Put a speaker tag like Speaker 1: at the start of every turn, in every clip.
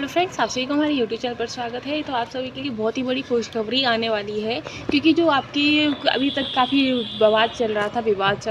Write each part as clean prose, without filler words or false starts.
Speaker 1: Friends, आप सभी को हमारे यूट्यूब चैनल पर स्वागत है। तो आप सभी के लिए बहुत ही बड़ी खुशखबरी आने वाली है, क्योंकि जो आपकी अभी तक काफ़ी विवाद चल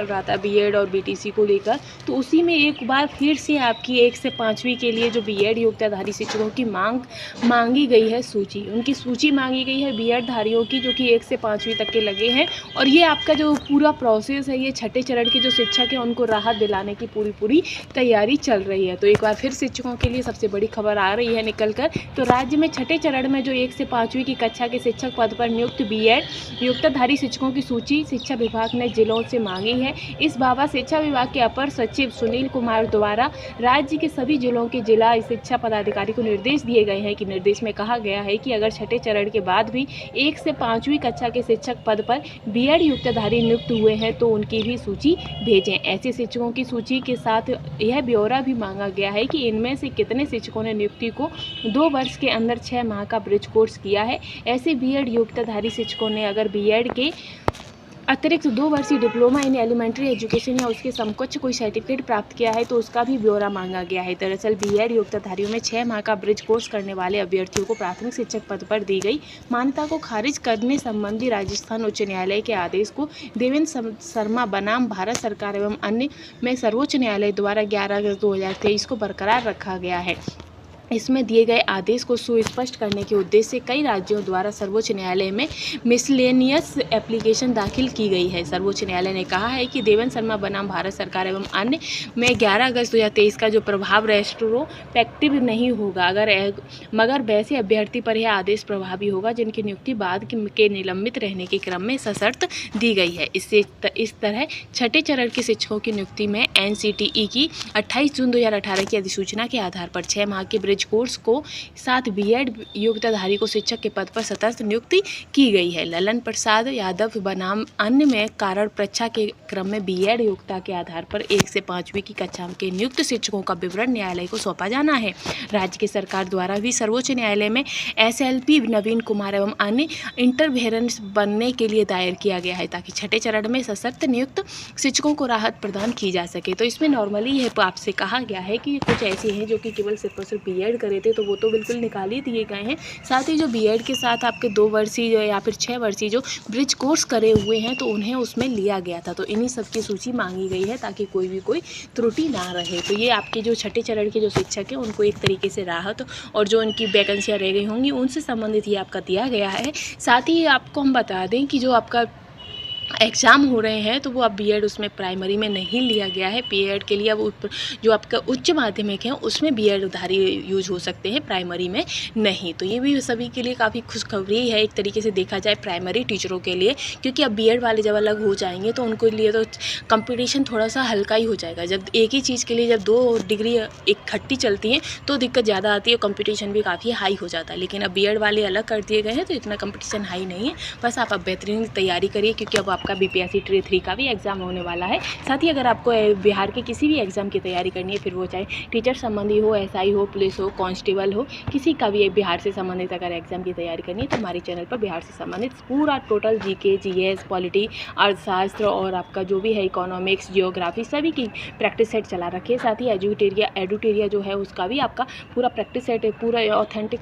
Speaker 1: रहा था बीएड और बीटीसी को लेकर। तो उसी में एक बार फिर से आपकी 1 से 5वीं के लिए जो बीएड योग्यताधारी शिक्षकों की मांगी गई है सूची। उनकी सूची मांगी गई है बीएड धारियों की, जो कि 1 से 5वीं तक के लगे हैं। और ये आपका जो पूरा प्रोसेस है, ये छठे चरण के जो शिक्षक हैं उनको राहत दिलाने की पूरी तैयारी चल रही है। तो एक बार फिर शिक्षकों के लिए सबसे बड़ी खबर आ रही है निकल कर। तो राज्य में छठे चरण में जो 1 से 5वीं की कक्षा के शिक्षक पद पर नियुक्त बीएड योग्यताधारी शिक्षकों की सूची शिक्षा विभाग ने जिलों से मांगी है। इस बाबत शिक्षा विभाग के अपर सचिव सुनील कुमार द्वारा राज्य के सभी जिलों के जिला शिक्षा पदाधिकारी को निर्देश दिए गए हैं। कि निर्देश में कहा गया है कि अगर छठे चरण के बाद भी 1 से 5वीं कक्षा के शिक्षक पद पर बीएड योग्यताधारी नियुक्त हुए हैं तो उनकी भी सूची भेजें। ऐसे शिक्षकों की सूची के साथ यह ब्यौरा भी मांगा गया है कि इनमें से कितने शिक्षकों ने नियुक्ति को 2 वर्ष के अंदर 6 माह का ब्रिज कोर्स किया है। ऐसे बीएड योग्यताधारी शिक्षकों ने अगर बीएड के अतिरिक्त 2 वर्षीय डिप्लोमा इन एलिमेंट्री एजुकेशन या उसके समकक्ष कोई सर्टिफिकेट प्राप्त किया है तो उसका भी ब्यौरा मांगा गया है। दरअसल बीएड योग्यताधारियों में 6 माह का ब्रिज कोर्स करने वाले अभ्यर्थियों को प्राथमिक शिक्षक पद पर दी गई मान्यता को खारिज करने संबंधी राजस्थान उच्च न्यायालय के आदेश को देवेंद्र शर्मा बनाम भारत सरकार एवं अन्य में सर्वोच्च न्यायालय द्वारा 11 अगस्त 2023 को बरकरार रखा गया है। इसमें दिए गए आदेश को सुस्पष्ट करने के उद्देश्य से कई राज्यों द्वारा सर्वोच्च न्यायालय में मिसलेनियस एप्लीकेशन दाखिल की गई है। सर्वोच्च न्यायालय ने कहा है कि देवेंद्र शर्मा बनाम भारत सरकार एवं अन्य में 11 अगस्त 2023 का जो प्रभाव रेस्ट्रोस्पेक्टिव नहीं होगा, मगर वैसे अभ्यर्थी पर यह आदेश प्रभावी होगा जिनकी नियुक्ति बाद के निलंबित रहने के क्रम में सशर्त दी गई है। इस तरह छठे चरण के शिक्षकों की नियुक्ति में एनसीटीई की 28 जून 2018 की अधिसूचना के आधार पर 6 माह के कोर्स को साथ बीएड योग्यताधारी को शिक्षक के पद पर सतत नियुक्ति की गई है। ललन प्रसाद यादव बनाम अन्य में कारण परीक्षा के क्रम में बीएड योग्यता के आधार पर 1 से 5वीं की कक्षा के नियुक्त शिक्षकों का विवरण न्यायालय को सौंपा जाना है। राज्य की सरकार द्वारा भी सर्वोच्च न्यायालय में एसएलपी नवीन कुमार एवं अन्य इंटरवेरेंस बनने के लिए दायर किया गया है, ताकि छठे चरण में सशर्त नियुक्त शिक्षकों को राहत प्रदान की जा सके। तो इसमें नॉर्मली यह आपसे कहा गया है कि कुछ ऐसे हैं जो कि केवल सिर्फ और सिर्फ बीएड करे थे, तो वो तो बिल्कुल निकाल ही दिए गए हैं। साथ ही जो बीएड के साथ आपके 2 वर्षीय या फिर 6 वर्षीय जो ब्रिज कोर्स करे हुए हैं तो उन्हें उसमें लिया गया था। तो इन्हीं सब की सूची मांगी गई है ताकि कोई त्रुटि ना रहे। तो ये आपके जो छठे चरण के जो शिक्षक हैं उनको एक तरीके से राहत, और जो उनकी वैकेंसियाँ रह गई होंगी उनसे संबंधित ये आपका दिया गया है। साथ ही आपको हम बता दें कि जो आपका एग्ज़ाम हो रहे हैं तो वो अब बीएड उसमें प्राइमरी में नहीं लिया गया है। बीएड के लिए अब जो आपका उच्च माध्यमिक है उसमें बीएड धारी यूज हो सकते हैं, प्राइमरी में नहीं। तो ये भी सभी के लिए काफ़ी खुशखबरी है एक तरीके से देखा जाए प्राइमरी टीचरों के लिए, क्योंकि अब बीएड वाले जब अलग हो जाएंगे तो उनको लिए तो कंपटीशन थोड़ा सा हल्का ही हो जाएगा। जब एक ही चीज़ के लिए जब 2 डिग्री इकट्ठी चलती हैं तो दिक्कत ज़्यादा आती है, कंपटीशन भी काफ़ी हाई हो जाता है। लेकिन अब बीएड वाले अलग कर दिए गए हैं तो इतना कंपटीशन हाई नहीं है। बस आप अब बेहतरीन तैयारी करिए, क्योंकि अब आपका बीपीएससी ट्री 3 का भी एग्ज़ाम होने वाला है। साथ ही अगर आपको बिहार के किसी भी एग्ज़ाम की तैयारी करनी है, फिर वो चाहे टीचर संबंधी हो, एसआई हो, पुलिस हो, कांस्टेबल हो, किसी का भी बिहार से संबंधित अगर एग्ज़ाम की तैयारी करनी है तो हमारे चैनल पर बिहार से संबंधित पूरा टोटल जीके, जीएस, पॉलिटी, अर्थशास्त्र और आपका जो भी है इकोनॉमिक्स, जियोग्राफी सभी की प्रैक्टिस सेट चला रखी है। साथ ही एडुटेरिया जो है उसका भी आपका पूरा प्रैक्टिस सेट है, पूरा ऑथेंटिक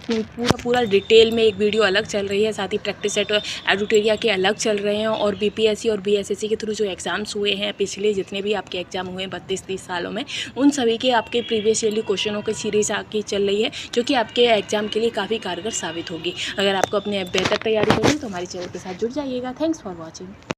Speaker 1: पूरा डिटेल में एक वीडियो अलग चल रही है। साथ ही प्रैक्टिस सेट एडुटेरिया के अलग चल रहे हैं, और बीपीएससी और बीएसएससी के थ्रू जो एग्ज़ाम्स हुए हैं पिछले जितने भी आपके एग्ज़ाम हुए हैं 32-30 सालों में, उन सभी के आपके प्रीवियस ईयरली क्वेश्चनों की सीरीज आके चल रही है, जो कि आपके एग्ज़ाम के लिए काफ़ी कारगर साबित होगी। अगर आपको अपने बेहतर तैयारी करनी है तो हमारे चैनल के साथ जुड़ जाइएगा। Thanks for watching.